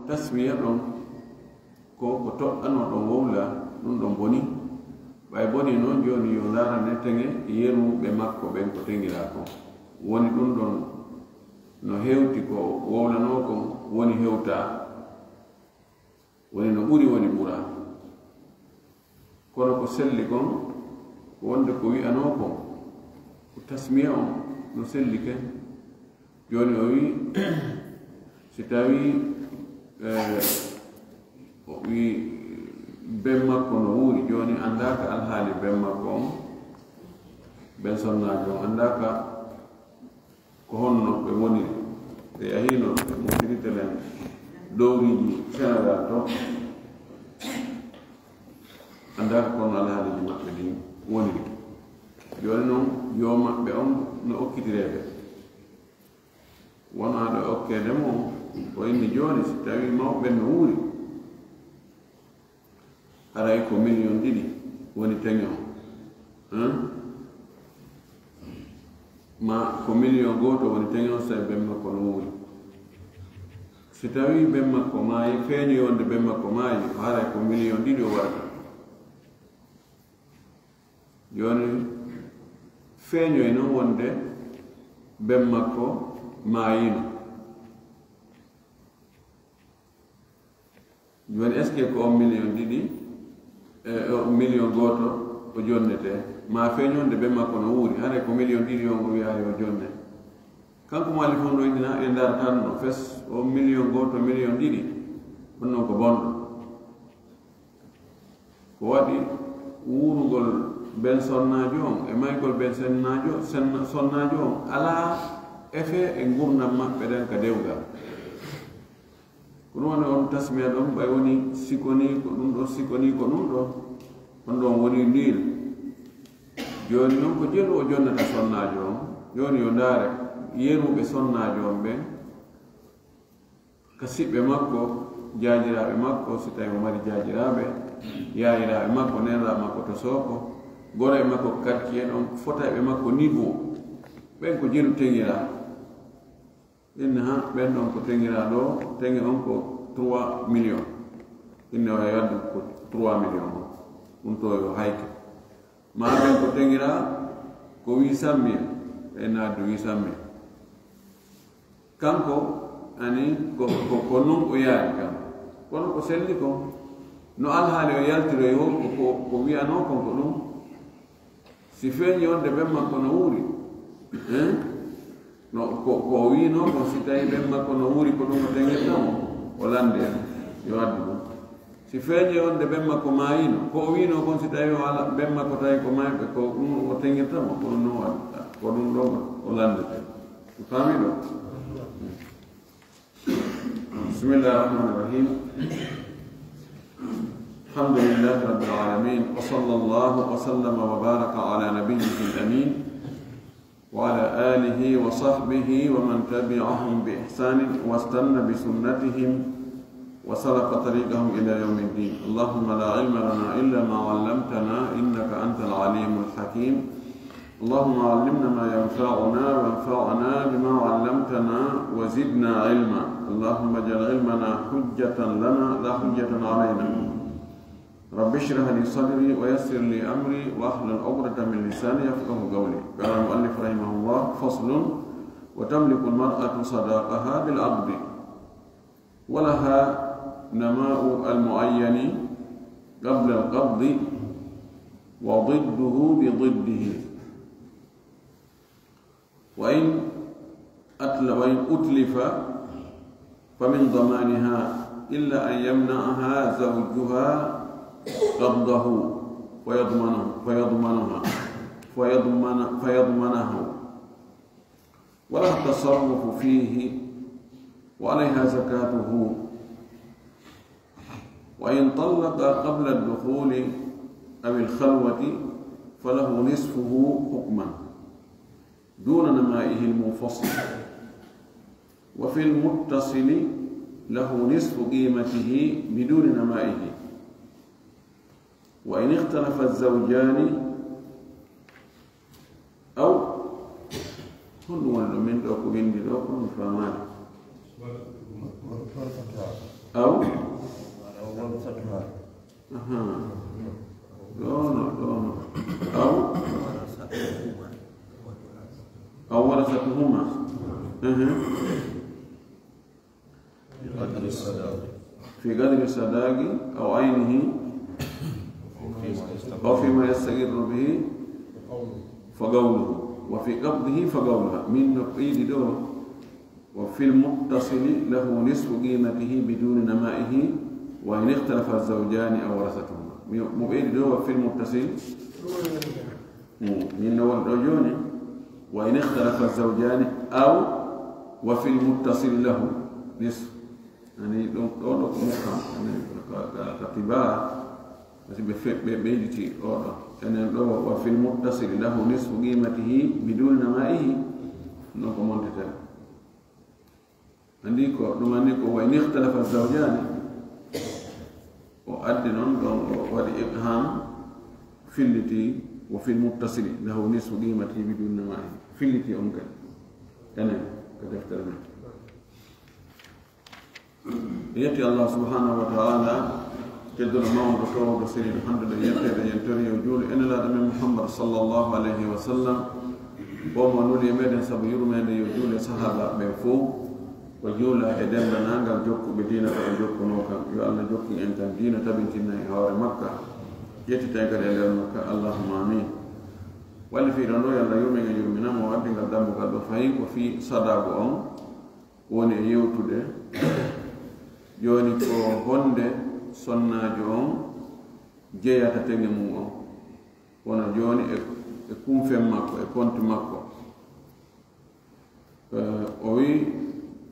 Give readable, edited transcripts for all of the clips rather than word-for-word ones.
tasmiya ɗon ko toɗɗano ɗon wowla ɗum ɗon boni ɓay boni noon joni yo darane tege yeruɓe makko ɓen ko tegira ko woni ɗum ɗon no hewti ko wowlano kon woni hewta woni no ɓuri woni ɓura kono ko selli kon ko wonde ko wi'ano kon ko tasmiya on no selli ken joni o wi si tawi o wi ben makko no wuuri joni andaka alhaali ben makko on ben sonnajo on andaka ko honno ɓe woniri ɓe yahino mo firitelen dowriji sénégal to andaka kono alhaaliji maɓɓe ɗin woniri joni noon yo maɓɓe on no okkitireɓe wonaɗo okkede mo o inni joni si tawi mawɓen no wuuri aray ko million ɗiɗi woni teŋe o ma ko million goto woni teŋe o sawi ɓen makko no wuuri si tawi ɓen makko maayi feeñi wonde ɓen makko maayi ko haray ko million ɗiɗi o warata joni feeñoy noon wonde ɓen makko maayino joni est ce que ko on million ɗiɗi million goto o jonnete ma feeñonde ɓen makko no wuuri haray ko million ɗiɗi on o wiyayi o jonne kanko mo alli fon ɗo indina e ndar tan no fes o million goto million ɗiɗi ɗum noon ko bonɗo ko waɗi wuurugol ben sonnajo on e maygol ben sonnajo on ala effet e gurdam maɓɓe ɗen ka dewgal ko ɗum woni on tasmiya ɗon ɓay woni sikoni ko ɗum ɗo sikoni ko ɗum ɗo on ɗon woni ndil joni noon ko jelu o jonnata sonnajo on joni yo ndaare yeruɓe sonnajo on ɓen ka siɓɓe makko jaajiraɓe makko si tawi o mari jaajiraɓe yayiraɓe makko nenraɓe makko to sooko goro e makko quartier ɗon fotaɓe makko niveau ɓen ko jelu teŋira inne ha ɓen ɗon ko teŋira ɗo teŋe on ko 3 millions inne o wadde ko 3 millions o ɗum to yo hayke ma ɓen ko teŋira ko 800 000 e naddu 800 000 kanko ani ko non o yaari kam kono ko selli kon no alhaali o yaltiroy o ko wiyano kon ko ɗum si feeñi wonde ɓen makko no wuuri no ko wino kon si tawi ɓen makko no wuuri ko ɗum o teŋirtamo o lande en yo addu ɗum si feeñi wonde ɓen makko maayino ko o wino kon si tawi ɓen makko tawi ko mayɓe ko ɗum o teŋirtamo ko ɗum no waɗa ko ɗum ɗon o landete fami ɗo bismillahi rahmani rahim alhamdulillahi rabbil alamin wa sallallahu wa sallama wa baraka ala nabiyyihi al-amin وعلى آله وصحبه ومن تبعهم بإحسان واستنى بسنتهم وسلك طريقهم إلى يوم الدين اللهم لا علم لنا إلا ما علمتنا إنك أنت العليم الحكيم اللهم علمنا ما ينفعنا وانفعنا بما علمتنا وزدنا علما اللهم اجعل علمنا حجة لنا لا حجة علينا رب اشرح لي صدري ويسر لي امري واحلل عقدة من لساني يفقهوا قولي. قال المؤلف رحمه الله فصل وتملك المرأة صداقها بالعقد ولها نماء المعين قبل القبض وضده بضده وإن أتلف فمن ضمانها إلا أن يمنعها زوجها قبضه فيضمنه ولا التصرف فيه وعليها زكاته وإن طلق قبل الدخول أو الخلوة فله نصفه حكما دون نمائه المنفصل وفي المتصل له نصف قيمته بدون نمائه وإن اختلف الزوجان أو كل من دوك بين دوك فمان أو أو ورثتهما في قدر الصداق أو عينه أو فيما يستقر به فقوله وفي قبضه فقولها من نقيد دور وفي المتصل له نصف قيمته بدون نمائه وإن اختلف الزوجان أو ورثتهما مقيد دور في المتصل من نوع الرجون وإن اختلف الزوجان أو وفي المتصل له نصف يعني دون مفهم يعني كتباع بس بيجي يعني وفي المتصل له نصف قيمته بدون نمائه نوكو مونتيتر عنديكو دومانيكو وإن اختلف الزوجان وأدي نون ودي إبهام في التي وفي المتصل له نصف قيمته بدون نمائه في التي أمكن أنا كتفترنا يأتي الله سبحانه وتعالى جدنا ما وقتوا بسير الحمد لله ينتهي وجول إن لا من محمد صلى الله عليه وسلم وما نولي مدن سبير من يجول صحابة بفو وجول إدم بنانغ جوك بدينة جوك نوكا يا الله جوك أنت دينة تبنتنا هار مكة يأتي تأكل إلى مكة اللهم آمين واللي في رنو يلا يوم يومنا موادين قدام قد فاي وفي صداقهم وني يوتده يوني كو هونده sonnajo on jeeyata tenge mum on wono joni e kumfen makko e konti makko o wi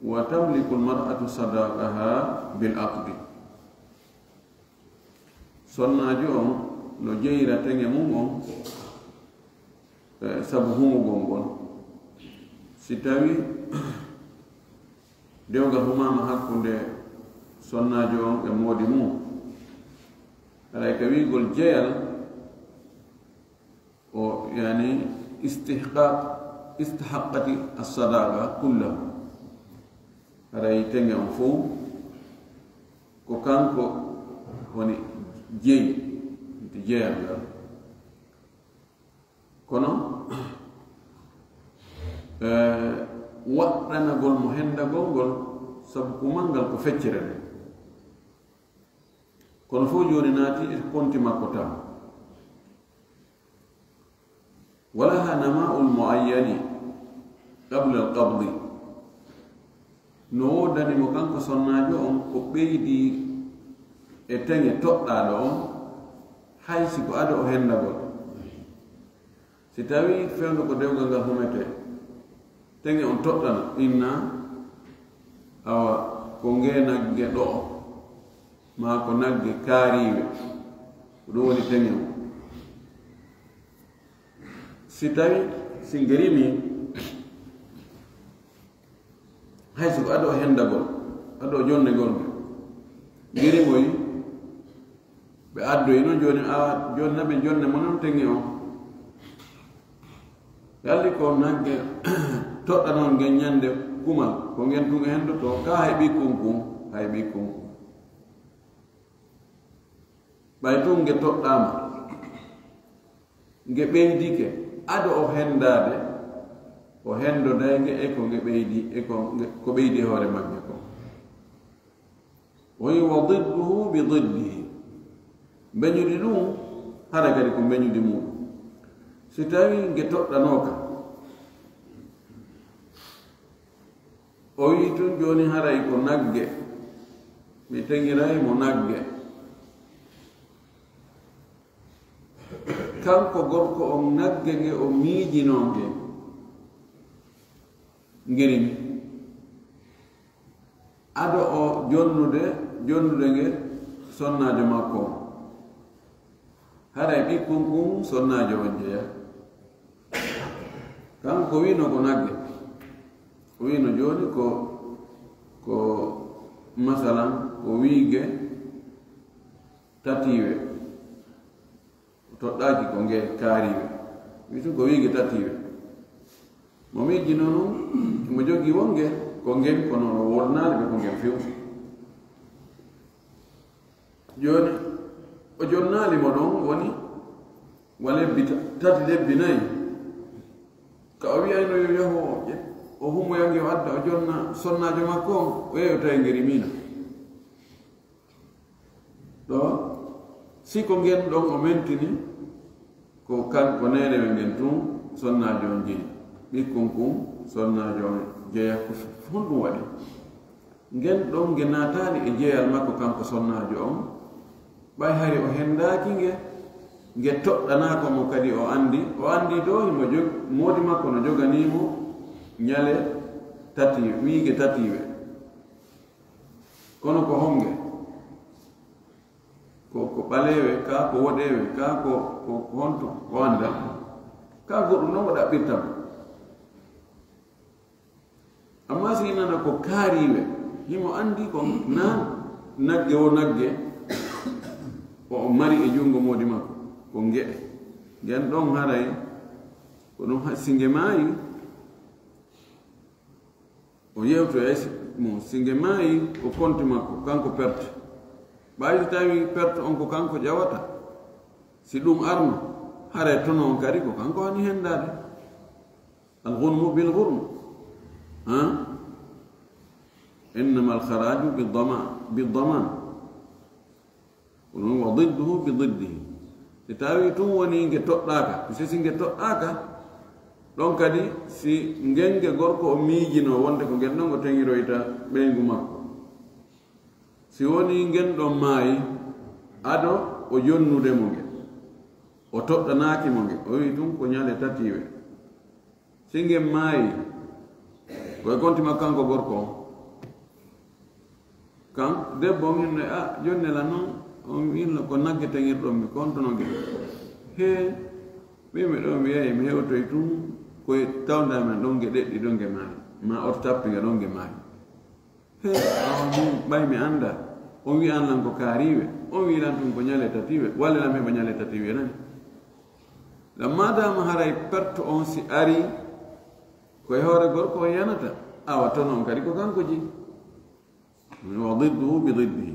wa tamliku almar'atu sadaqaha bil aqdi sonnajo on no jeeyira tenge mum on sabu humugol ngol si tawi dewgal humama hakkunde sonnajo on e moodi mum alay ka wiigol jeyal o yani istihaqqati as-sadaqa kullahu aray tenge on fof ko kanko woni jeyi nti jeyal ngal kono waɗɗanagol mo hendagol ngol sabu kumal ngal ko feccere nde kono fof joni naati e konti makko tam walaha nama'ul muayyani qabla alqabdi no woddanimo kanko sonnajo on ko ɓeydi e teŋe toɗɗaɗo on haysi ko ada o hendagol si tawi fewndo ko dewgal ngal humete teŋe on toɗɗana inna awa ko ngenagge ɗo ma ko nagge kaariwe ko ɗum woni teŋe o si tawi si ngerimi hayso ko aɗo hendagol aɗo jonnegol nge ngerimoyi ɓe addoyi noon joni a jonnaɓe jonne mo noon teŋe o yalli ko nagge toɗɗa noon ngen ñande kumal ko ngen tun hendoto ka heɓi kunkum ha heɓi kunkum ɓay tun nge toɗɗama nge ɓeydike aɗo o hendade o hendodayge e ko nge ɓeydi e ko ɓeydi hoore magge ko woyi wa didduhu bi diddihi beñuɗi ɗum hara kadi ko beñuɗi muɗum si tawi nge toɗɗanoka o wi tun joni haray ko nagge mi teŋiray mo nagge kanko gorko on nagge nge o miijinonge ngirimi aɗo o jonnude nge sonnajo makko on haray ɓikkon kum sonnajo on jeeya kanko wino ko nagge o wino joni ko masalan ko wiige tatiwe toɗɗaki ko nge kaariwe witu ko wiige tatiwe mo miijino noon mo jogi wonge ko ngen kono wonnade ɓe ko ngen few joni o jonnali mo ɗon woni wa lebbi tati lebbi nayi ka o wiyayno yo yaho o hummoyange o adda o jonna sonnajo makko on o yeeyo tawi ngeri mina ɗo si ko ngen ɗon o mentini ko kanko nenewe ngen tun sonnajo on jeeyi ɓikkon kum sonnajo on jeeya ko honɗum waɗi ngen ɗon nge natali e jeeyal makko kanko sonnajo on ɓay hari o hendaki nge toɗɗanako mo kadi o andi ɗo himo moodi makko no joganimo ñale wiige tatiwe kono ko honge ko ɓalewe ka ko woɗewe ka ko honto ko anda ka goɗɗum noon o ɗaɓɓirtamo amma si nana ko kaariwe himo andi ko nagge wo nagge o mari e jungo moodi makko ko ngeɗe ngen ɗon haray ko ɗum singe maayi o yewtoya mo singe maayi o konti makko kanko perte ɓayi tawi perte on ko kanko ƴawata si ɗum arno haray tono on kadi ko kanko hani hendade alghunmu bilghurm innama alkharaju bidaman wa didduhu bididdihi si tawi tun woni nge toɗɗaka si nge toɗɗaka ɗon kadi si ngenge gorko o miijino wonde ko ngen ɗon o teŋiroyta ɓeygu makko si woni ngen ɗon maayi aɗo o jonnude mo nge o toɗɗanaki mo nge o wi tun ko ñale tatiwe si ngen maayi koye kontima kanko gorko o kan debbo on hinno jonnela noon on winno ko nagge teŋirɗon mi kontono nge he ɓimi ɗo mi yeeyi mi hewtoy tun koye tawdamen ɗon nge ɗeɗɗi ɗon nge maayi ma oto tappinga ɗon nge maayi he min ɓay mi anda on wi an lan ko kaariwe on wilan tun ko ñale tatiwe wallilam heɓa ñale tatiwe nani gam madama haray perte on si ari koye hoore gorko o yanata awa ton on kadi ko kanko ji wa didduhu bi diddihi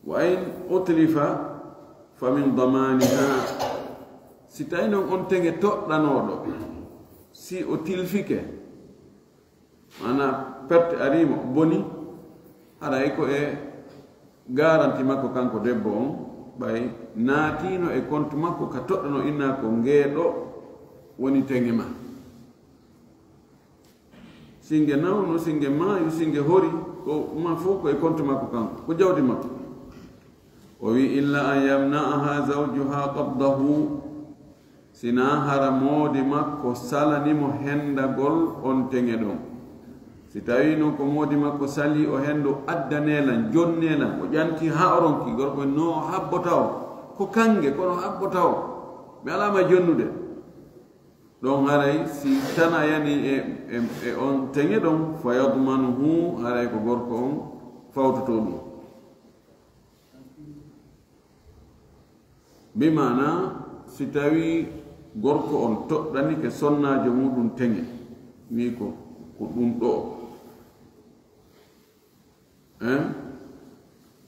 wa in utlifa fa min damaniha si tawi noon on tege toɗɗanoɗo si o tilfike mana perte arimo boni haɗay ko e garanti makko kanko debbo on ɓay naatino e compte makko ka toɗɗano inna ko ngeeɗo woni teŋe ma singe nawno singe maayu singe hori ko ma fof ko e compte makko kanko ko jawdi makko o wi illa an yamna'aha zawjuha qabdahu sina hara moodi makko salanimo hendagol on teŋe ɗon si tawi noon ko moodi makko sali o hendo addanelan jonnelan o ƴanti ha oronki gorko no habbota o ko kange kono habbota o mi alama jonnude ɗon haray si tana yani e on teŋe ɗon fa yadmanuhu haray ko gorko on fawtoto ɗum bimana si tawi gorko on toɗɗani ke sonnajo muɗum teŋe wi ko ɗum ɗo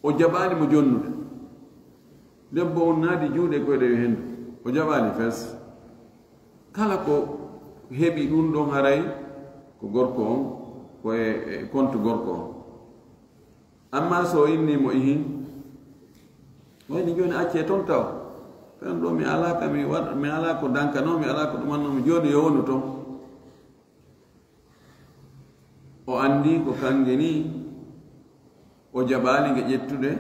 o jaɓani mo jonnude debbo on naadi juuɗe koyɗe yo hendu o jaɓani fes kala ko heɓi ɗum ɗon haray ko gorko on koye compte gorko on amma so innimo ihin wayni joni acce toon taw fen ɗo mi alaka mi ala ko dankano mi ala ko ɗumannomi joni yo wonu toon o andi ko kange ni o jaɓali nge ƴettude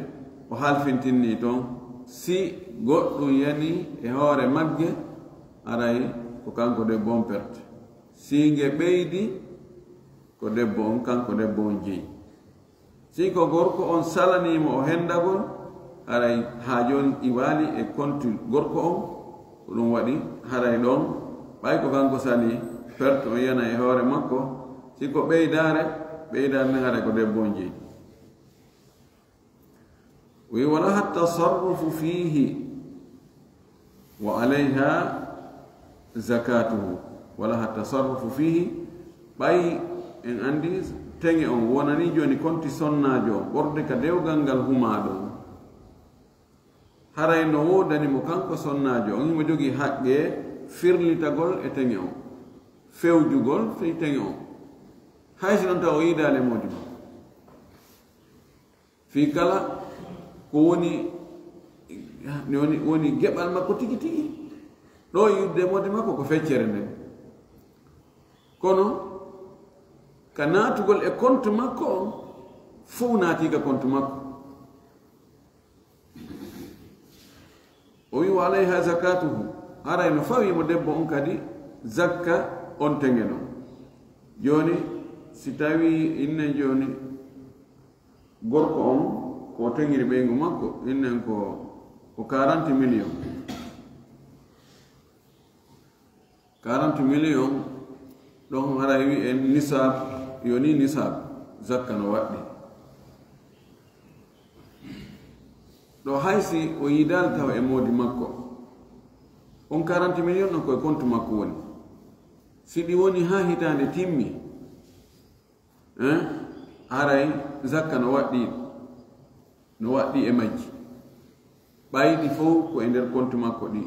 o halfintinni toon si goɗɗum yani e hoore magge aray ko kanko debbo on perte si nge ɓeydi ko debbo on kanko debbo on jeyi si ko gorko on salanimo o hendagol haray ha joni iwali e compte gorko on ko ɗum waɗi haray ɗon ɓay ko kanko sali perte o yana e hoore makko si ko ɓeydare ne haray ko debbo on jeyi wi walaha tasarrufu fihi wa alayha zakatuhu walaha tasarrufu fihi ɓay en andi teŋe on wonani joni konti sonnajo on ɓorde ka dewgal ngal huma ɗon haray no wodanimo kanko sonnajo on himo jogii haqqe firlitagol e teŋe on fewjugol fey teŋe on haysi noon taw o yiidaale moodi ma fii kala ko woni geɓal makko tigi tigi ɗo yidde moodi makko ko feccere nden kono ka naatugol e compte makko on fof naatiga compte makko o wi wa alayha zakatuhu aray no fawimo debbo on kadi zakka on teŋe non joni si tawi innen joni gorko on ko teŋiri ɓeygu makko innen ko 40 million 40 million ɗon hara wi en nisab yoni nisab zakka no waɗɗi ɗo haysi o yidal tawa e moodi makko on 40 million ɗon koye compte makko woni si ɗi woni ha hitande timmi haray zakka no waɗɗi e majji ɓayɗi fof ko e nder compte makko ɗi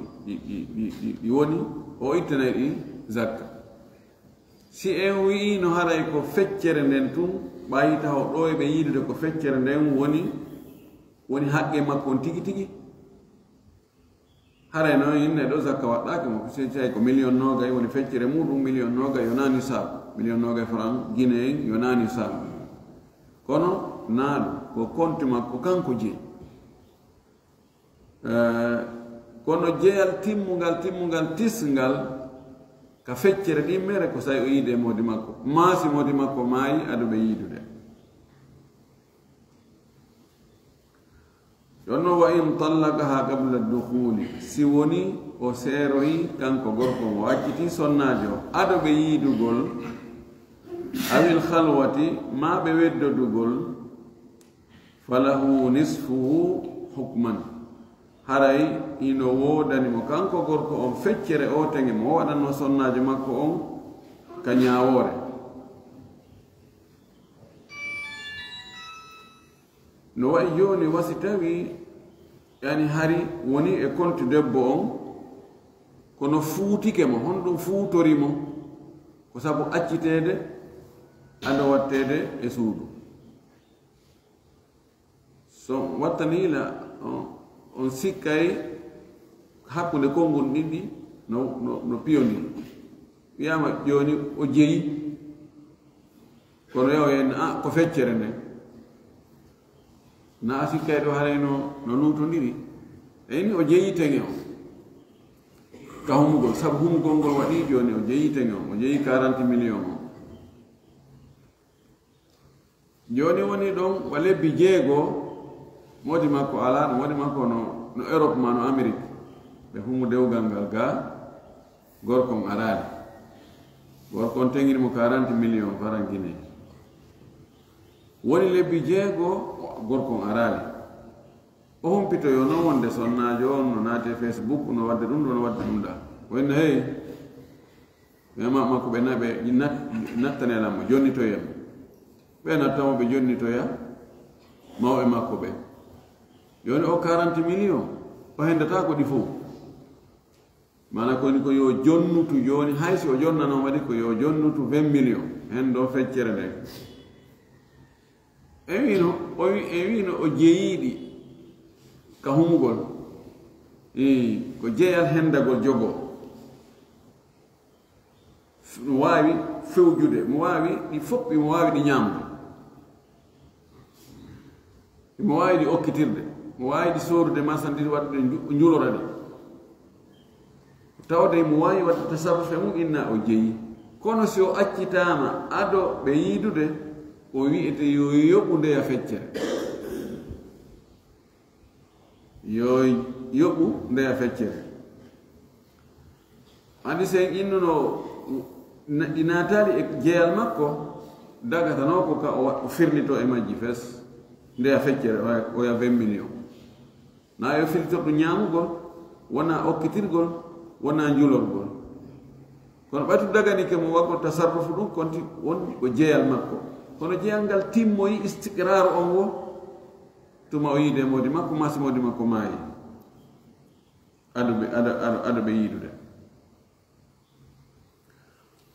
woni o ittanay ɗi zakka si en wii no haray ko feccere nden tun ɓayi taw ɗo e ɓe yiidude ko feccere nden woni haqqe makko on tigi tigi haray noon yinne ɗo zakka waɗɗake mo sai ko million nogay woni feccere muɗum million nogay yo nani sab million nogay franc guinéen yo nani sab kono naaɗu ko compte makko kanko jeeyi kono jeeyal timmugal tisngal ka feccere ɗimmere ko say o yiide e moodi makko maasi moodi makko maayi aɗo ɓe yiidude ɗonno wa in tallaqaha qabla dukhuli si woni o seeroyi kanko gorko mo acciti sonnajo o aɗo ɓe yiidugol awil khalwati ma ɓe weddodugol falahu nisfuhu hukman haray ino woodanimo kanko gorko on feccere o teŋe mo waɗanno sonnajo makko on ka ñawoore no wayi joni wasi tawi yani hari woni e compte debbo on kono fuutike mo honɗum fuutorimo ko sabu accitede ando wattede e suudu so wattanila on sikkay hakkunde konngol ɗiɗɗi no piyondiri wiyama joni o jeeyi kono yaw en ko feccere nden na sikkay ɗo haray no luutondiri eyni o jeeyi teŋe o ka humugol sabu humugol ngol waɗi joni o jeeyi teŋe o o jeeyi 40 million o joni woni ɗon wa lebbi jeego moodi makko ala no moodi makko no Europe ma no Amérique ɓe humu dewgal ngal ga gorkon araali gorkon teŋirimo 40 million franc guiné woni lebbi jeego gorkon araali o humpito yo noon wonde sonnajo on no naate Facebook no wadde ɗum ɗo no wadde ɗum ɗa wonno hey mema makko ɓe naɓe nattanelammo jonnitoyam ɓe nattamo ɓe jonnitoya mawɓe makko ɓe joni o 40 million o hendata ko ɗi fof mana koni ko yo jonnutu joni haysi o jonnano waɗi ko yo jonnutu 20 million hen ɗo feccere nde e wino o jeeyiɗi ka humugol ko jeeyal hendagol jogo mo wawi fewjude mo wawi ɗi fof mo wawi ɗi ñamde mo wawi ɗi okkitirde mo wawi ɗi sorude marchandise waɗde njulora ɗi tawde mo wawi wadde tasarrufe mum inna o jeeyi kono si o accitama ado ɓe yiidude o wi'ete yo yoɓu ndeya feccere yo yoɓu ndeya feccere andi sen innuno ɗi naatali e jeeyal makko dagatano ko ka o firlito e majji fes ndeya feccere oya 20 million na yo firlitorɗo ñaamugol wona okkitirgol wona njulorgol kono ɓaytu dagani ke mo wakko tasarrufu ɗum konti woni ko jeeyal makko kono jeyangal timmoyi istiqrar on wo tuma o yiide modi makko masi modi makko maayi aɗa ɓe yiidude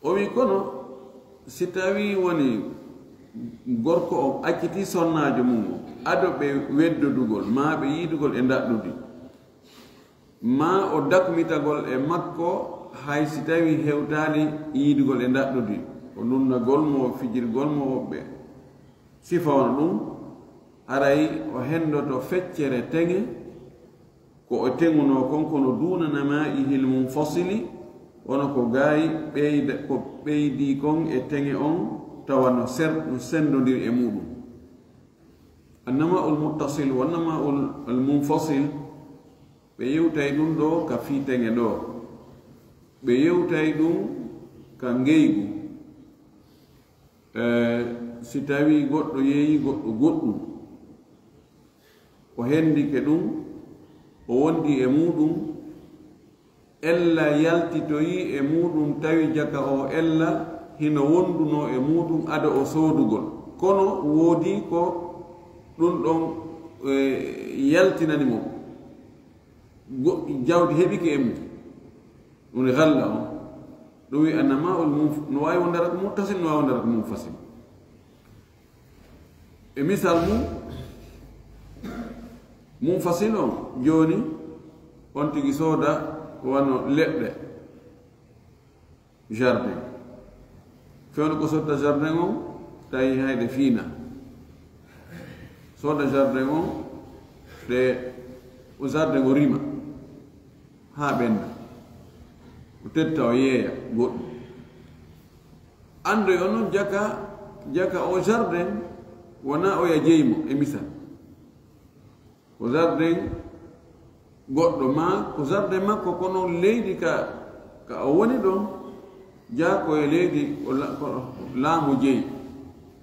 o wi kono si tawi woni gorko o acciti sonnajo mum o aɗo ɓe weddodugol ma ɓe yiidugol e daɗɗudi ma o dakmitagol e makko hay si tawi hewtali yiidugol e daɗɗudi o nunnagol mo fijirgol mo ɓe sifawno ɗum aray o hendoto feccere teŋe ko o teŋuno kon kono dunanama ihil mum fasili wono ko gaayi ɓeyda ko ɓeydi kon e teŋe on tawa no sendodiri e muɗum annama ul muttasil wannama ul munfasil ɓe yewtay ɗum ɗo ka fiiteŋe ɗo ɓe yewtay ɗum ka ngeygu si tawi goɗɗo yeeyi goɗɗo goɗɗum o hendike ɗum o wondi e muɗum ella yaltitoyi e muɗum tawi jaka o ella hino wonduno e muɗum ada o soodugol kono woodi ko ɗum ɗon yaltinani mo jawdi heɓike e mum ɗum galla on ɗum wi annama ol no wawi wondara ko muttasil no wawi wondara ko munfasil e misal mum munfasil on joni on tigi sooda wano leɗɗe jardin fewno ko sodda jardin on tawi hayde fiina sooda jardin on te o jardin o rima ha ɓenda o tetta o yeeya goɗɗum andoy o noon jaka o jardin wona oya jeymo e misal ko jardin goɗɗo ma ko jardin makko kono leydi ka o woni ɗon jako e leydi laamu jeyi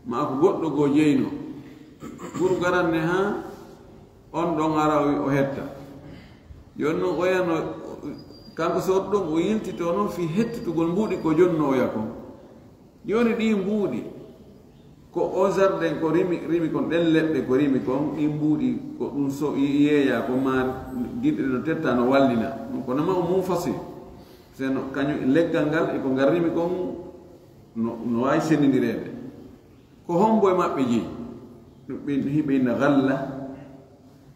ma ko goɗɗo goo jeyno ɓuru garanne ha on ɗon ara o hetta joni noon oyano kanko soodo ɗon o yiltito noon fi hettitugol mbuuɗi ko jonnooya kon joni ɗi mbuuɗi ko o jardin ko rimi kon ɗen leɗɗe ko rimi kon ɗi mbuuɗi ko ɗum so yeeya ko ma dinɗe no tetta no wallina ɗum ko nama o mum fasi seno kañum leggal ngal eko ngal rimi kon no wawi sendidirede ko hombo e maɓɓe jeyi ɗum hiɓeyna galla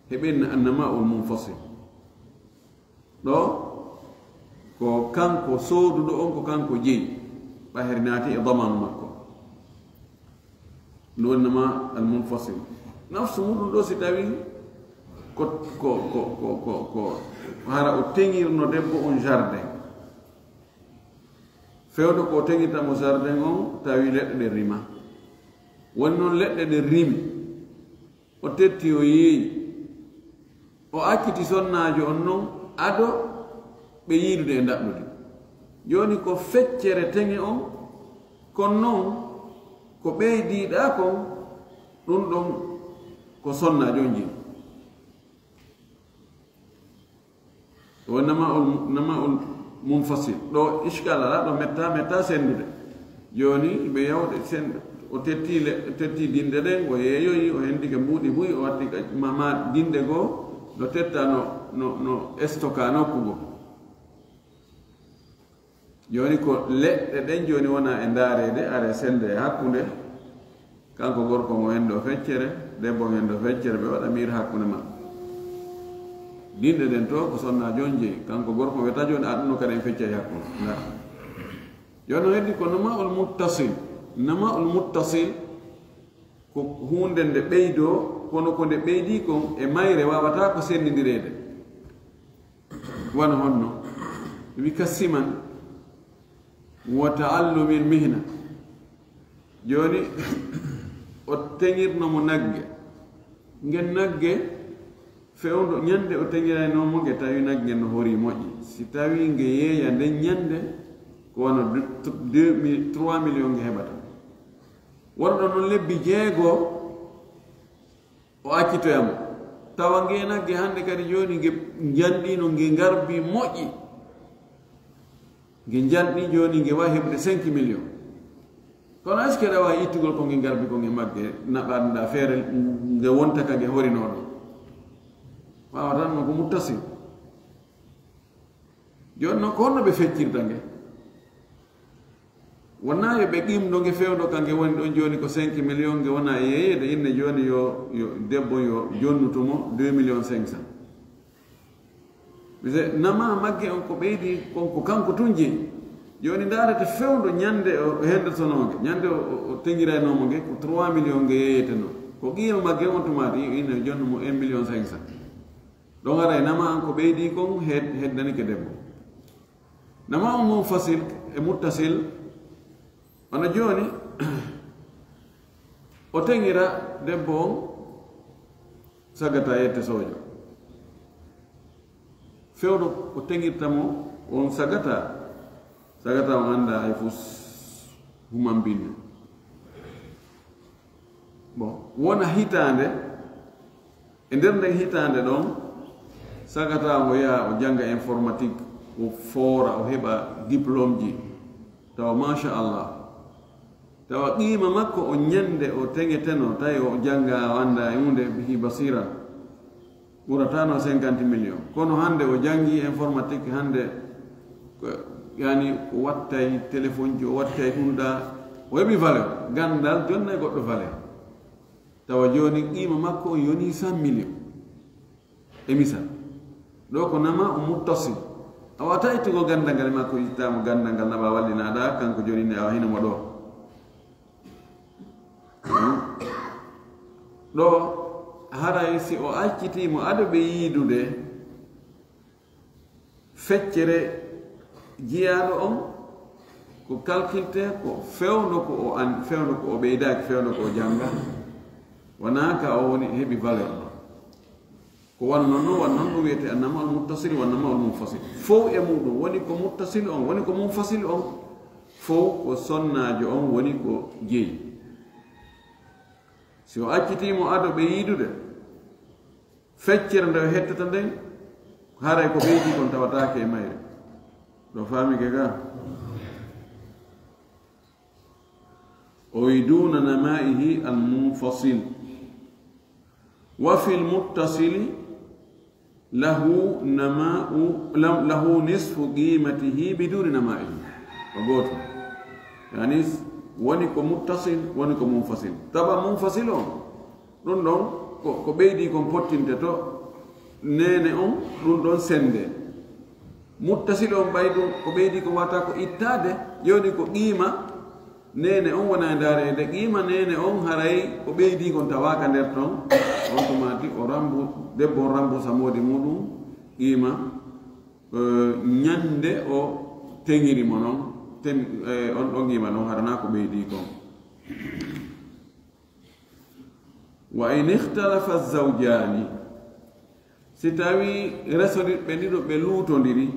heɓenna annama ol mum fasi ɗo ko kanko sooduɗo on ko kanko jeyi ɓahri naati e damanu makko ɗum wonnama al munfasil nafsu muɗum ɗo si tawi ko hara o teŋirno debbo on jardin fewdo ko teŋirtamo jardin on tawi leɗɗe ɗe rima woni noon leɗɗe ɗe rimi o tetti o yeeyi o acciti sonnajo on noon ado ɓe yiidude e daɗɗude joni ko feccere teŋe on kono noon ko ɓeydiɗa kon ɗum ɗon ko sonnajo on jii o nama ol munfasil ɗo iskal ala ɗo metta sendude joni ɓe yawde o tetti dinde ɗen o yeeyoyi o hendike mbuuɗi buy o watti mama dinde goo no tetta no stoka nokkugo joni ko leɗɗe ɗen joni wona e ndaarede are sende e hakkunde kanko gorko mo hendo feccere debbo mo hendo feccere ɓe waɗa miir hakkunde maɓɓe dinde ɗen to ko sonna jon jeyi kanko gorko mo wiyata joni aɗum no kadi en fecca e hakkunde nda joni no heddi ko nama ol muttasil ko hunde nde ɓeydo kono ko nde ɓeydi kon e mayre wawata ko sendidirede wona honno wi kasiman wa taallumi lmihna joni o teŋirnomo nagge ngen nagge fewdo ñande o teŋiraynomo ge tawi nagge no hori moƴƴi si tawi nge yeeya nden ñande ko wona 3 million nge heɓata wonɗo noon lebbi 6 o accitoyamo tawa nge nagge hande kadi joni nge janɗino nge garbi moƴƴi nge janɗi joni nge wawi heɓde 5 million kono est ce que ɗawa ittugol ko nge garbi ko nge magge naɓaɗnda feere nge wonta ka nge horinoɗo wawatanno ko muttasil joni noon ko honno ɓe feccirta nge wonna yo ɓe qimɗo nge fewɗo ka nge woni ɗon joni ko 5 million nge wona yeeyede inne joni yo debbo yo jonnutumo 2 million 500 mise nama magge on ko ɓeydi ko kanko tun jeeyi joni darete fewdo ñande o hendotonoge ñande o teñiraynomo nge ko 3 million nge yeeyete noon ko qima magge on tumati ine jonnumo 1 million 500 ɗon ara e nama an ko ɓeydi kon heddani ke debbo nama on mum fasil e muttasil ona joni o teñira debbo on sagata yette sojo fewdo o teñirtamo on sagata on anda ay fus human binne bon wona hitande e nder nden hitande ɗon sagata mo yaha o janga informatique o foora o heɓa diplôme ji tawa machallah tawa qima makko o ñande o teŋeteno tawi o janga o anda e hunde bihi basira ɓuratano 50 million kono hande o jangi informatique hande yani o wattay téléphone ji o wattay hunɗa o heɓi valeur gandal jonna e goɗɗo valeur tawa joni qima makko o yoni 100 million e misal ɗo ko nama o muttasil a wata ittugo gandal ngal makko ittamo gandal ngal naɓa wallinaɗa kanko joni ne awa hinamo ɗo ɗo haray si o accitimo aɗa ɓe yiidude feccere jiyaɗo on ko calculte ko fewno ko o an fewno ko o ɓeydaki fewno ko o janga wona ka o woni heɓi valeur ko wannon no wannon ɗum wiyete annama al muttasil wannama al munfasil fof e muɗum woni ko muttasil on woni ko munfasil on fof ko sonnajo on woni ko jeeyi si o accitimo ado ɓe yiidude feccere nde o hettata nden haray ko ɓeydi kon tawatake e mayre ɗo faamike ga o widuna namaihi almunfasil wa fi lmuttasili lahu nisfu qimatihi biduni namaihi o gooto yani woni ko muttasil woni ko munfasil taba munfasil on ɗum ɗon ko ɓeydi kon pottinte to nene on ɗum ɗon sende muttasil on ɓay ɗum ko ɓeydi ko wata ko ittade yoni ko qima nene on wona darede qima nene on haray ko ɓeydi kon tawaka nder ton on tumati o rambu debbo on rambusa modi muɗum qima ñande o teŋirimo noon on ɗon qima noon harana ko ɓeydi kon wa in ikhtalafa zawjani si tawi resodiɓe ɗiɗo ɓe luutodiri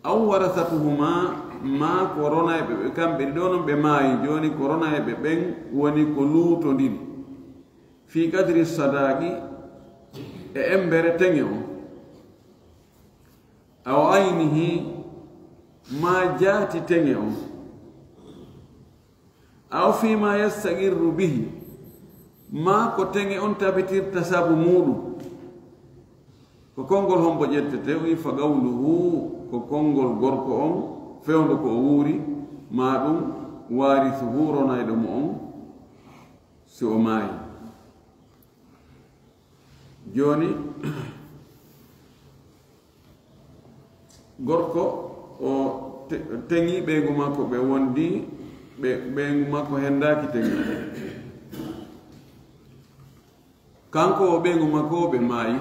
aw warasatuhuma ma ko ronayɓe ɓe kamɓe ɗiɗo noon ɓe maayi joni ko ronayɓe ɓen woni ko luutodiri fi kadri sadaqi e embere teŋe on aw aynihi ma jaati teŋe on aw fima yastagirru bihi ma ko teŋe on tabitirta sabu muɗum ko konngol hombo ƴettete wi fa gawluhu ko konngol gorko on fewndo ko o wuuri ma ɗum waarisuhu ronayɗo mo on si o maayi joni gorko o teŋi ɓeygu makko ɓe wondi ɓeygu makko hendaki teŋi kanko o ɓeygu makko ɓe maayi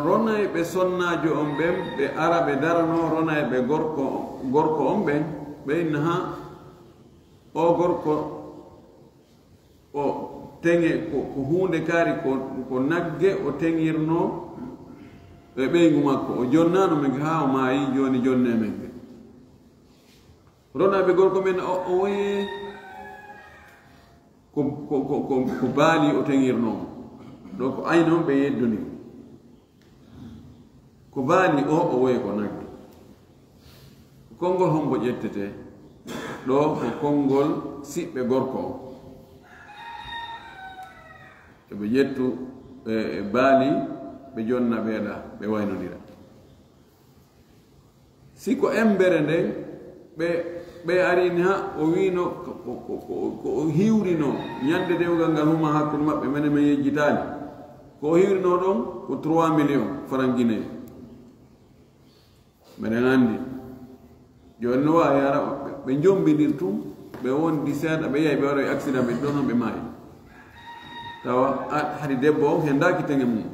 ronayɓe sonnajo on ɓen ɓe ara ɓe darano ronayɓe gorko on ɓen ɓe inna ha o gorko o teŋe ko hunde kaari ko nagge o teŋirno ɓe ɓeygu makko o jonnano men ha o maayi joni jonne men ɓe ronayɓe gorko men o woye ko baali o teŋirnomo ɗo ko ayni on ɓe yeddoni ko baali o woye ko nagge konngol hombo ƴettete ɗo ko konngol siɓɓe gorko o eɓe ƴettu e baali ɓe jonna ɓeeɗa ɓe waynodira siko embere nden ɓe arini ha o wino ko o hiwrino ñande dewgal ngal huma hakkude maɓɓe mene men yejjitaani ko o hiwrino ɗon ko 3 millions franc guinéen mbeɗen anndi jooni no waawi ara ɓe jombindir tum ɓe wondi seeɗa ɓe yahi ɓe waɗo e accident ɓe ɗon noon ɓe maayi tawa hade debbo on hendaaki teŋe mum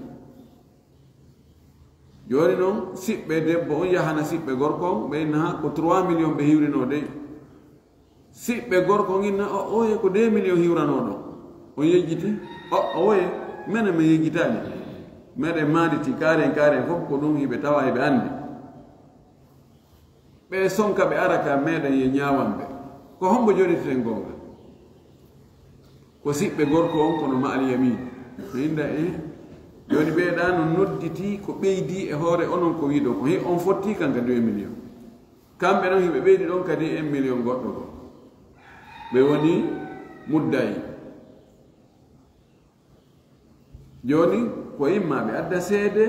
jooni noon siɓɓe debbo on yahana siɓɓe gorko on ɓe inna ha ko 3 millions ɓe hiwrino de siɓɓe gorko on inna oye ko 2 millions hiwranoɗo on yejjiti oye mene mi yejjitaani meɗen maanditi karen fof ko ɗum hiɓe tawa heɓe anndi ɓe sonka ɓe ara ka meɗen ye ñaawanɓe ko hombo joɗiteten gonga ko siɓɓe gorko on kono ma al yamin mi inda joni ɓeeɗa no nodditi ko ɓeydi e hoore onon ko wiɗo ko on fotti kanka 2 millions kamɓe noon hiɓe ɓeydi ɗon kadi 1 million goɗɗo ko ɓe woni muddayi joni ko yimma ɓe adda seede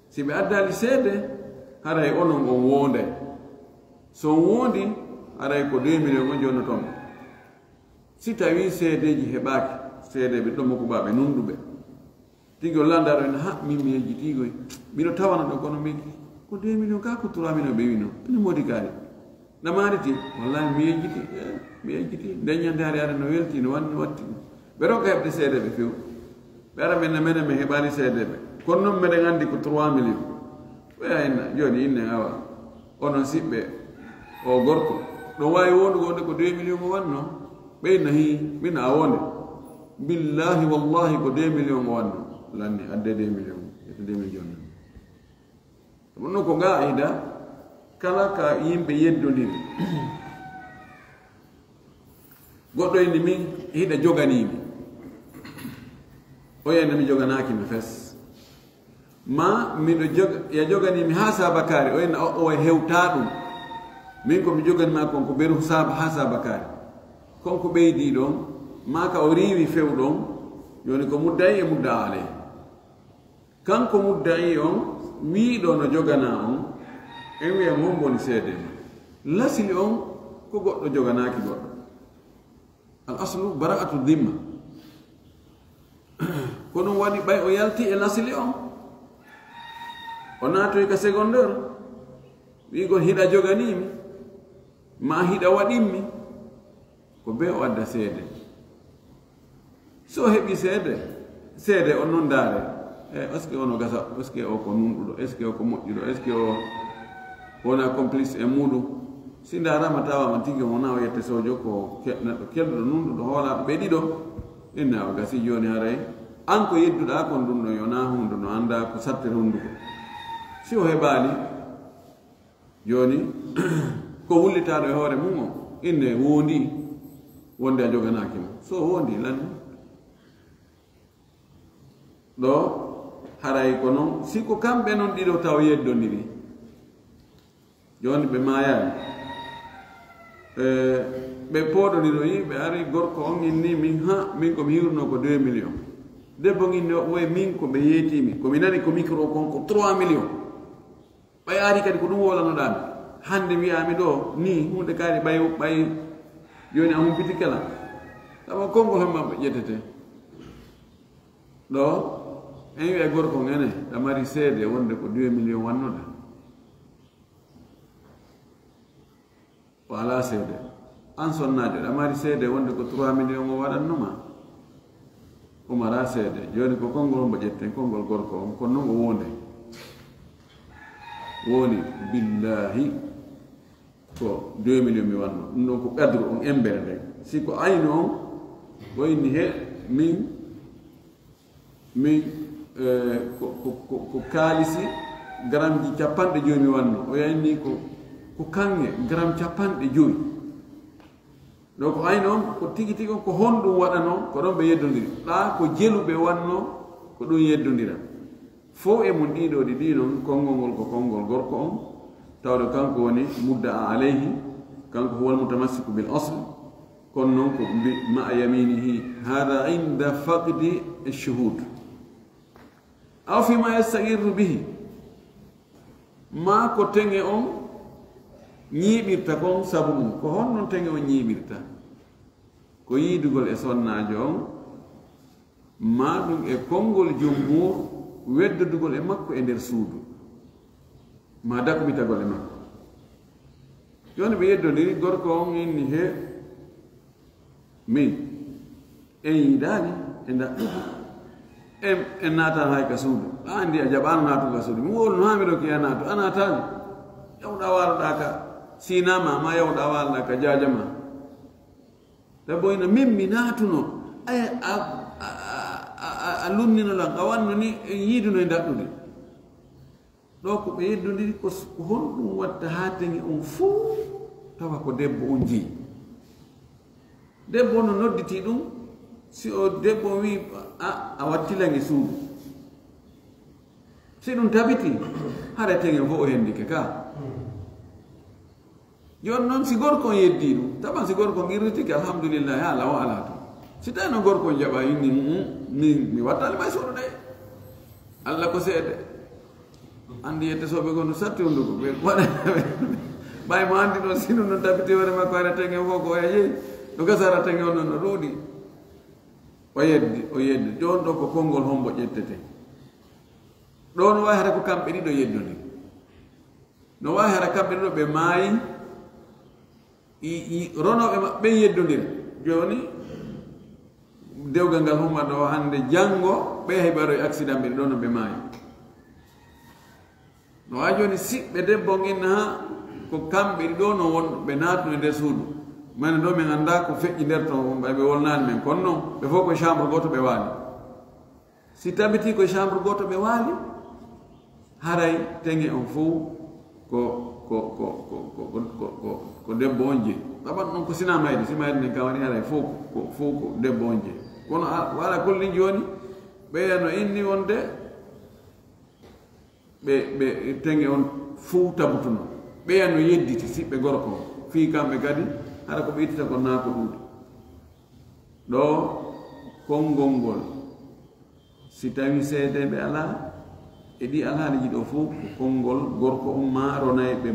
si ɓe addali seede haray onon on wonday so wondi aray ko 2 millions on jonnoton si tawi seedeji heɓaki seede ɓe ɗommo ko baɓe nunduɓe tigi o landaro en ha min mi yejjitigoy mbiɗo tawana ɗo kono mi ko 2 millions ka ko 3 millions ɓe wino ene modi kaari namariti wallahi mi yejjiti ndeññande hari ara no welti no wanni watti ɓe ronka heɓde seede ɓe few ɓe ara men menen mi heɓani seede ɓe kono noon meɗen andi ko 3 millions ɓeya inna joni innen awa onon siɓɓe o gorko ɗo wawi wondugonde ko 2 millions mo wanno ɓeyna hi min a wonde billahi wallahi ko 2 millions mo wanno lanni adde 2 millions ete 2 millions ɗum noon ko ga ida kala ka yimɓe yeddodiri goɗɗo indi min hiɗa joganimi o yeyna mi joganaki mi fes ma miɗo ya joganimi ha sabakari o yenna o hewta ɗum min komi joganima konko ɓeru ha sabakari konko ɓeydi ɗon ma ka o riwi few ɗon joni ko muddayi e mudda alay kanko muddayi on wiiɗo no jogana on en wiya mon boni seede lasili on ko goɗɗo joganaki goɗɗo al aslu bara'atu dimma ko ɗum waɗi ɓay o yalti e lasili on o naatoy ka secondaire wiigon hiɗa joganimi ma hiɗa waɗinmi ko be o adda seede so heɓi seede on noon ndaare est ce que ono gasa est ce que o ko nunɗuɗo est ce que o ko moƴƴuɗo est ce que o wona complice e muɗum si ndarama tawama tigi wona o yette sojo ko neɗɗo kelɗuɗo nunɗuɗo hoolaɗo ɓe ɗiɗo inna o gasi joni haray an ko yedduɗa kon ɗum ɗo yona hunde no anda ko sattere hunduko si o heɓali joni ko wullitaɗo e hoore mum o inne wondi wonde a joganaki mo so wondi lanni ɗo haray ko noon siko kamɓe noon ɗiɗo taw yeddodiri joni ɓe mayani ɓe pooɗodiroyi ɓe ari gorko on inni min komi hiwruno ko 2 millions debbo inni woye min koɓe yeetimi komi nani ko micro kon ko 3 millions ɓay ari kadi ko ɗum wolanoɗami hande wiyami ɗo ni hunde kadi ɓay joni a humpiti kela sabu konngol hommaɓe ƴettete ɗo en wiya gorko ene ɗa mari seede wonde ko 2 millions wannoɗa o ala seede an sonnajo ɗa mari seede wonde ko 3 millions o waɗannoma o mara seede joni ko konngol hombo ƴetten konngol gorko on kono noon o wonde woni billahi ko 2 millions mi wanno ɗum ɗon ko ɓerdre on embere nden si ko ayno on ɓoyni he min ko kaalisi gramme ji 50 mi wanno o yayni ko kanŋe gramme 50 ɗo ko ayno on ko tigi tigi on ko honɗum waɗano ko ɗon ɓe yeddodiri ɗa ko jeluɓe wanno ko ɗum yeddodira fof e mon ɗiɗo ɗi ɗi noon konngol ngol ko konngol gorko on tawde kanko woni mudda alayhi kanko huwa almutamassiku bil asl kon non ko ma yaminihi hada inda faqdi ash-shuhud aw fi ma yastaghirru bihi ma ko tenge on ñiiɓirta kon sabu mum ko honnon tenge on ñiiɓirta ko yiidugol e sonnaajo on ma ɗum e konngol jumhur weddodugol e makko e nder suudu ma dakmitagol e makko joni ɓe yeddodiri gorko on inni he min en yiidaani e ndaɓɓudu en naatan hay ka suudu a andi a jaɓaano naatu ka suudu mi wolno haa miɗo kiya naatu a naataani yawɗa waaloɗaa ka sinama ma yawɗa waalɗaa ka jaajama te boyno min mi naatuno ay a lunnino lan a wanno ni en yiiduno e ndaɓɗude ɗo ko ɓe yeddodiri ko honɗum watta haa teŋe on fuu tawa ko debbo on jeyi debbo no nodditi ɗum si o debbo wi a wattilange suudu si ɗum tabiti hara teŋe fo o hendike ka joni noon si gorko on yeddi ɗum taɓan si gorko on irritike alhamdulillah haala o ala to si tawi no gorko on jaɓa inni ni mi wattali may suudu de allah ko seede andi yette soɓe gono satti hunduko ɓe waɗa ɓay mo andi ɗon sinu noon tabiti hoore makko ara teŋe fo ko oya yeyi no gasara teŋe on noon no ruuɗi o yeddi joni ɗo ko konngol hombo ƴettete ɗo no wawi hara ko kamɓe ɗiɗo yeddodi no wawi hara kamɓe ɗiɗo ɓe maayi ronoɓe maɓɓe yeddodira joni dewgal ngal humma ɗo hande janngo ɓe heɓaro e accident ɓe ɗo no ɓe maayi no wawi joni siɓɓe debbo inna ha ko kamɓe ɗiɗo no wonɗo ɓe naatuno e nder suudu mane ɗo min annda ko feƴƴi nder to ɓe wolnani men kono noon ɓe fof koye chambre goto ɓe waali si tabiti koye chambre goto ɓe waali haray teŋe on fo ko debbo on jeyi ɗaɓat ɗon ko sina mayde si mayde nden kam waɗi haray fof ko debbo on jeyi kono wala kolli joni ɓeya no inni wonde ɓe teŋe on fo tabutuno ɓeya no yedditi siɓɓe gorko fii kamɓe kadi hara ko ɓe ittita ko naako ɗuuɗi ɗo konngol ngol si tawi seedeɓe alaa e ɗi alhaaliji ɗo fof ko konngol gorko on ma ronayɓe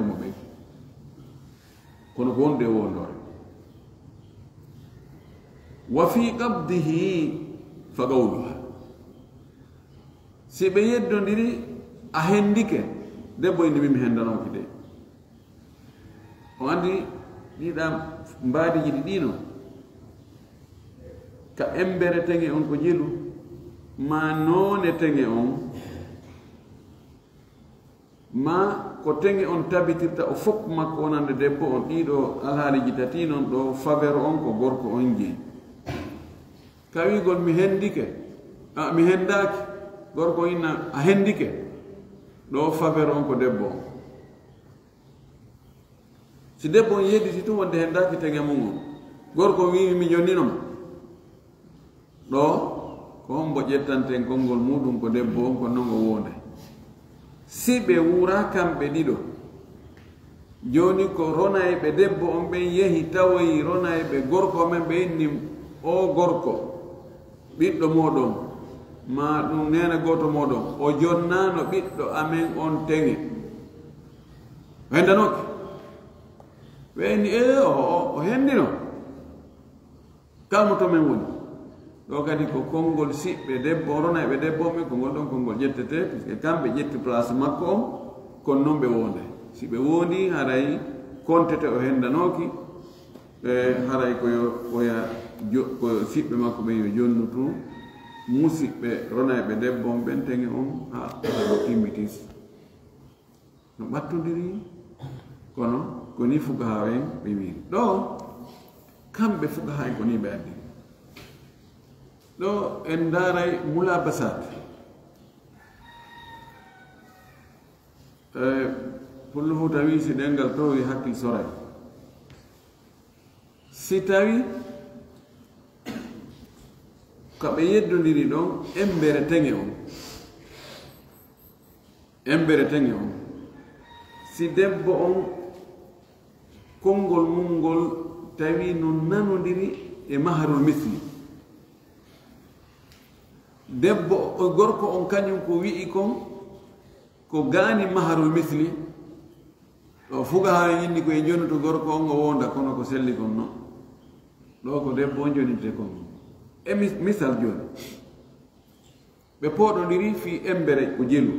mo ɓe kono ko wonde wondore wa fi qabdihi fa gawluha si ɓe yeddodiri a hendike debbo indi mimi hendanoki de o andi ɗiɗa mbaadiji ɗi ɗino ka embere teŋe on ko jelu ma noone teŋe on ma ko teŋe on tabitirta o fof makko wonande debbo on ɗiɗo alhaaliji tati noon ɗo favere on ko gorko on jeyi kawigol mi hendike mi hendaki gorko inna a hendike ɗo favere on ko debbo on si debbo on yedditi tum wonde hendaki teŋe mum on gorko wimi mi jonninoma ɗo ko hombo ƴettanten konngol muɗum ko debbo on ko noon o wonde si ɓe wura kamɓe ɗiɗo joni ko ronayɓe debbo on ɓen yehi tawoyi ronayɓe gorko men ɓe inni o gorko ɓiɗɗo moɗon ma ɗum nene goto moɗon o jonnano ɓiɗɗo amen on teŋe o hendanoke ɓe inni o hendino kalmo to men woni ɗo kadi ko konngol siɓɓe debbo ronayɓe debbo men ko ngol ɗon konngol ƴettete puisque kamɓe ƴetti place makko on kono noon ɓe wonde si ɓe wondi haray kontete o hendanoki ɓe haray ko siɓɓe makko ɓen yo jonnutu musidɓe ronayɓe debbo on ɓen teŋe on ha o timmitis no ɓattodiri kono koni fukaha en ɓe wiri ɗo kamɓe fukaha en koni ɓe addiri ɗo en ndaray mulabasat pullo fu tawi si ɗengal towi hakkil soray si tawi ko ɓe yeddodiri ɗon embere teŋe on si debbo on konngol mungol tawi no nanodiri e maharul misli debbo gorko on kañum ko wi'i kon ko gaani maharul misli ɗo fuga ha yinni koye joni to gorko on o wonda kono ko selli kon no ɗo ko debbo on joninte kon e misal joni ɓe pooɗodiri fi embere ko jelu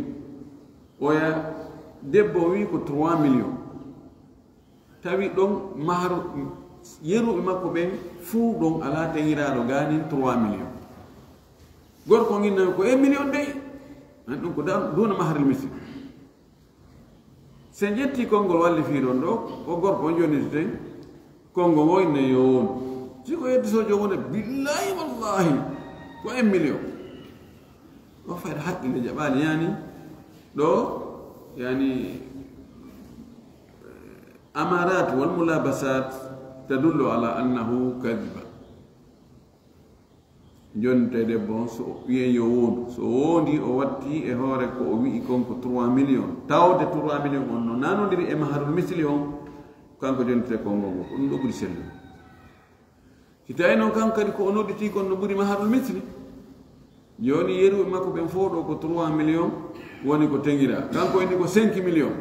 oya debbo wi ko 3 millions tawi ɗon maharu yeruɓe makko ɓen fuu ɗon ala teŋiraɗo gaani 3 millions gorko ginnawi ko 1 million dey an ɗum ko duna maharil misli se ƴetti konngol walli fii ɗon ɗo ko gorko on joniti ten konngol ngo inne yo won si ko yeddisojo wona billahi wallahi ko 1 million ɗo fayde haqqille jaɓaali yani ɗo yani amarat wal mulabasat tadullu ala annahu kadiba jonte debbo so wiye yo wondu so wondi o watti e hoore ko o wi'i konko 3 millions tawde 3 millions on no nanodiri e maharul misli on kanko jonte kongo go ɗum ɗo ɓuri sellu si tawi noon kanko kadi ko o nodditi kon no ɓuri maharul misli joni yeruɓe makko ɓen fof ɗo ko 3 millions woni ko teŋira kanko inni ko 5 millions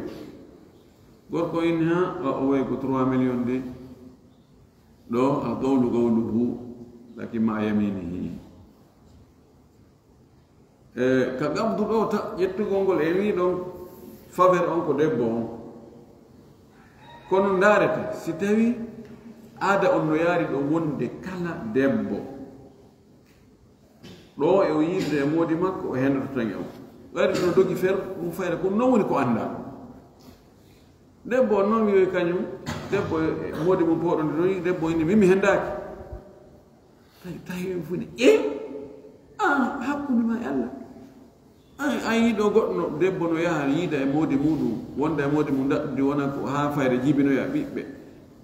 gorko inni ha o wayi ko 3 millions de ɗo al qawlu qawluhu laki ma yaminihi ka gabdu ɗo ta ƴettugol ngol e wi ɗon faveur on ko debbo on kono ndaarete si tawi aada on no yaari ɗo wonde kala debbo ɗo e o yirde e moodi makko o hendoto taŋe o waɗi no dogi fer ɗum fayre ko non woni ko annda debbo on noon wiyoy kañum debbo moodi mum pooɗonde ɗo yi debbo inni mimi henndaki tawi fu ne hakkunde ma e allah an yiɗo goɗɗo debbo no yaha yiida e moodi muɗum wonda e moodi mum daɗɗudi wona ko ha fayre jibinoya ɓiɓɓe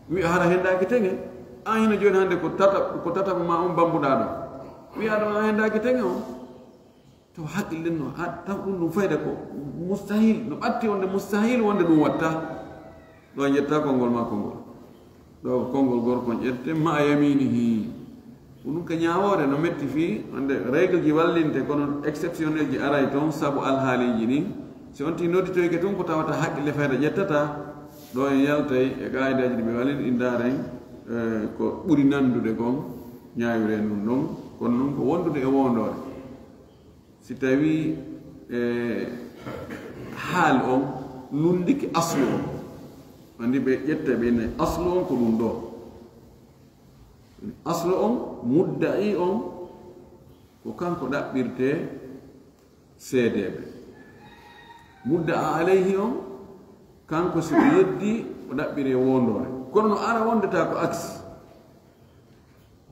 wi hara henndaki teŋe an hino joni hannde ko tataɓa ma on bambuɗa ɗo wiya ɗo an henndaki teŋe on to haqqillen no taw ɗum fayde ko mustahil no ɓatti wonde mustahil wonde ɗum watta ɗo jetta konngol makko ngol ɗo konngol gorkon ƴette ma yaminihi ɗum ko ñawoore no metti fii wonde règle ji wallinte kono exceptionnel ji aray toon sabu alhaaliji ni si on ti nodditoyke tun ko tawata haqqille fayda ƴettata ɗo en yaltay e qayidaji ɗi ɓe walin indaren ko ɓuri nandude kon ñaawire ɗum ɗon kono ɗum ko wondude e wondore si tawi haal on lundiki aslu on andi ɓe ƴetta ɓe nayi aslu on ko ɗum ɗo aslu on mudda'i on ko kanko ɗaɓɓirte seedeɓe mudda'a alayhi on kanko si ɓe yeddi o ɗaɓɓiri e wondore kono no ara wondeta ko axe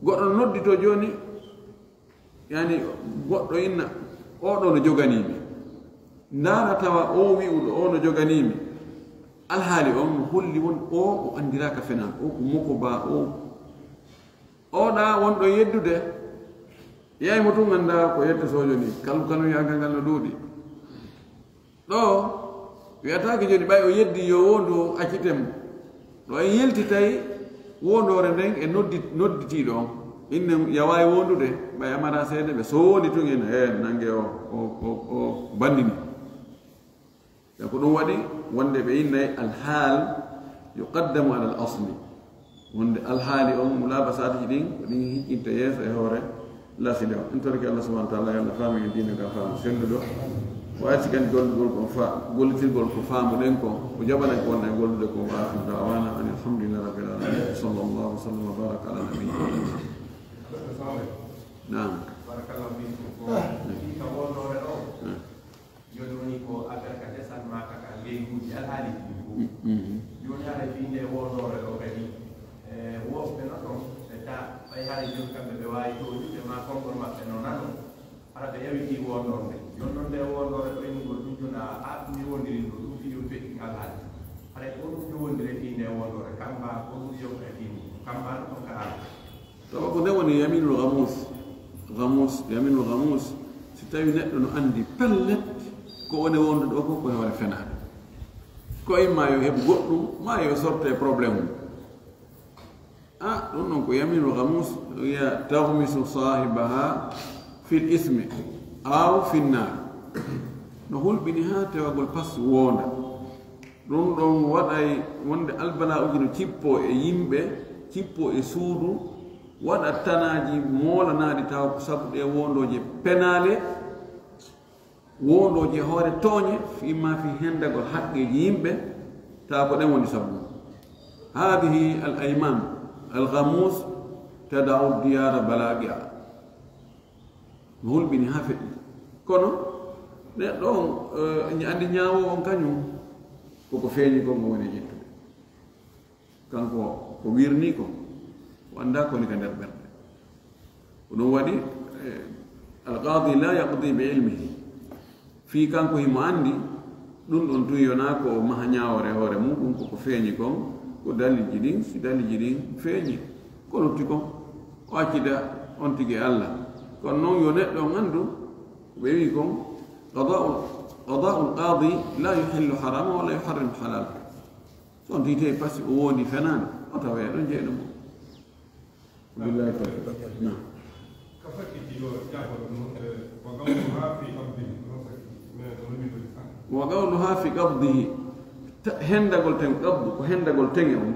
goɗɗo no noddito joni yani goɗɗo inna oɗo no joganimi ndaara tawa o wi'uɗo o no joganimi alhaali on no holli won o andiraka fenan o ko moko ba oɗa wonɗo yeddude yeymo tun ganda ko yette sojo ni kanu yagal ngal no ɗuuɗi ɗo wiyatake joni ɓay o yeddi yo wondu accitemo ɗo en yeltitayi wondore nden e nodditiɗo on inne yawawi wondude ɓay amara seede ɓe so woni tun en nangue o bandini e ko ɗum waɗi wonde ɓe innayi alhaal yuqaddamu ala al asli wonde alhaali on mulabasatiji ɗin ko ɗin hiƴƴinta yeeso e hoore laside o en torki allah subahana taala yo allah faami en dina ga faamu senduɗo o acci kadi gollugol ko gollitirgol ko faamuɗen ko o jaɓana ko wonna e gollude ko waafi dawana an alhamdulillah rabbil alamin sallallahu wa sallam wa baraka ala nabiyina nam barakallahu fikum ko ka wonore ɗo joni woni ko affaire ka desan ma kaka leyguji alhaali ɗi joni haɗa finde wonore ɗo kadi woɓɓe no ɗon ɓe ta ɓay haɗa joni kamɓe ɓe wawi toɗude ma konngol maɓɓe no nano hara ɓe yawiti wondorde joni noon nde wondore ɗo enugol ɗum joni a ɗum wondiri ɗo ɗum fi ɗum feƴƴi alhaali haɗa ko ɗum wondire finde wondore kamba ko ɗum yom e fini kamba no ɗon ka ala tawa ko nde woni yaminul gamus si tawi neɗɗo no andi pellet ko woni wonduɗo ko koye hoore fenaɗo ko imma yo heɓ goɗɗum ma yo sorte probléme ɗum noon ko yaminu gamus ya tahmisu sahibaha fi l ismi aw fi nnar no hulɓini ha tewagol pas wonda ɗum ɗon waɗay wonde albala uji no cippo e yimɓe cippo e suudu waɗa tanaji molanaɗi taw ko sabu ɗe wondoje penale wondoje hoore tooñe imma fi hendagol haqqeji yimɓe taw ko ɗen woni sabu hadihi al ayman al gamus tadau diyara balagia no hulɓini ha feƴƴi kono neɗɗo on andi ñaawo on kañum koko feeñi kon o woni ƴettude kanko ko wirni ko o annda koni ka nder ɓerde ko ɗum waɗi alqadi la yaqdi bi ilmihi fii kanko himo anndi ɗum ɗon tun yona ko maha ñaawore hoore muɗum koko feeñi kon ko dalilji ɗin si dalilji ɗin feeñi ko lutti kon o accida on tigi Allah kono noon yo neɗɗo on anndu ɓe wi kon قضاء القاضي لا يحل حراما ولا يحرم حلالا سون تيتي بس ووني فنان أتوى دون جينا بالله التوفيق نعم وقولها في قبضه هندا قلتن قبض وهندا قلتن يوم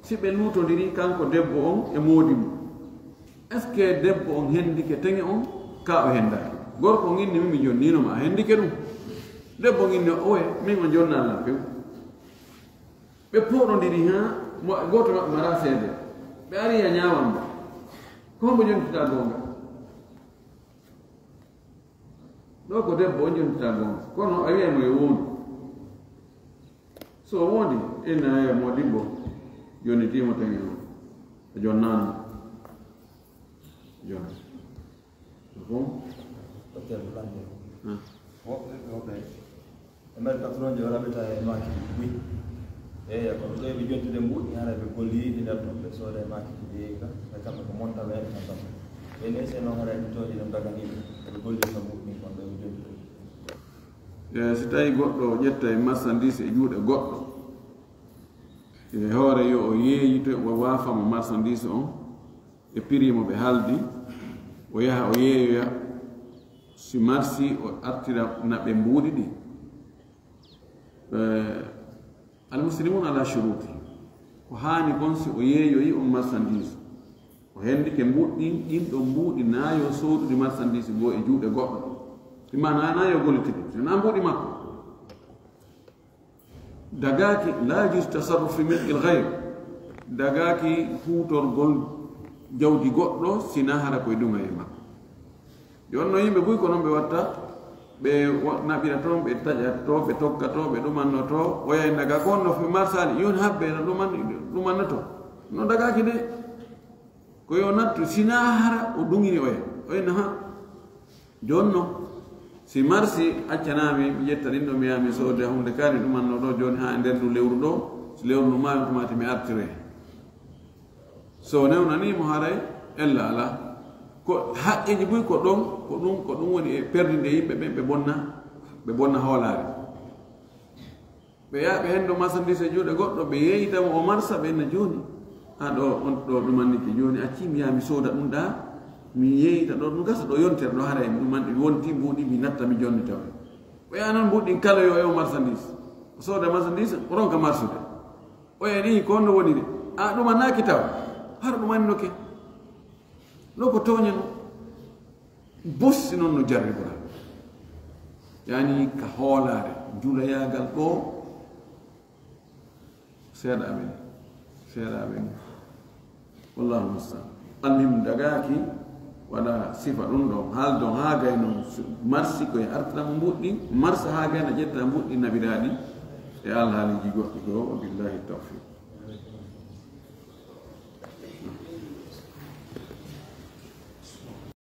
سيبه لوتو ديري كانكو دبو اون e modi est-ce debbo on hendi ke tengi on ka o henda gorko nginni mi jonnino ma hendi ke dum debbo nginni oye min o jonnala few be poɗodiri ha goto maɓɓe mara seede ɓe ari ya ñawamba ko mbo jontita gonga ɗo ko debbo o jontita gonga kono a wiyamo e wondu so wondi ina modibbo yonnitimo tangi o a jonnano jonna bon Docteur Blande. Ok. Emer patron jo rabita e maki wi. Ko do be jontude mbuɗi hara be golli di nder ton be sode maki di ka kamɓe ko monta ɓe tan tan ene se noon hara toji ɗum daganiɓe ɓe golli no mbuɗi kon ɓe jontude so tawi goɗɗo ƴetta e marchandise e juuɗe goɗɗo e hoore yo o yeeyito o waafamo marchandise on e prix mo ɓe haaldi o yaha o yeeyoya si marsi o artira naɓe mbuuɗi ɗi almuslimuna ala shuruti ko haani kon si o yeeyoyi on marchandise o henndike mbuɗɗin ɗin ɗon mbuuɗi naayo soodude marchandise goo e juuɗe goɗɗo imana naayo gollitide sona mbuuɗi makko dagaaki la jus tasarruf fi milqil gayr dagaaki huutorgol jawdi goɗɗo sina hara koye ɗuma e makko jonno yimɓe buy ko noon ɓe watta ɓe naɓira toon ɓe taƴat to ɓe tokka to ɓe ɗumanno to o yay daga ko onno fi marsali yon haɓɓe no ɗumanno to no dagaki de ko yo nattu sina hara o ɗumini oya ha jonno si marsi accanami mi ƴetta ɗin ɗo mi yaha mi soode hunde kani ɗumanno ɗo joni ha e nder ndu lewru ɗo so lewru ndu mami tumati mi artire so newnanimo haray ella ala ko haqqeji buy ko ɗum woni e perdinde yimɓe ɓen ɓe bonna hoolare ɓe yaha ɓe hendo marchandise juuɗe goɗɗo ɓe yeeyitamo o marsa ɓe enna joni ha ɗo on ɗo ɗumanniki joni acci mi yaha mi sooda ɗum ɗa mi yeeyita ɗo ɗum gasa ɗo yontere ɗo haray mi ɗumanɗi wonti mbuuɗi mi natta mi jonni tawa o yaha noon mbuɗɗin kala yo e o marchandise o sooda marchandise o ronka marsude o yaha ɗi ko onno woni de a ɗumannaki tawa har ɗumannoke ɗo ko tooña no bossi noon no jarribora yani ka hoolare juulayagal ɗo seeɗa amen wallahu mustaan annim dagaki waɗa sifa ɗum ɗon haaldon ha gayno marsi koye artiramo mbuɗɗi marsa ha gayno ƴetta mbuɗɗi nabiraɗi e alhaaliji goɗɗi ɗo wa billahi tawfiq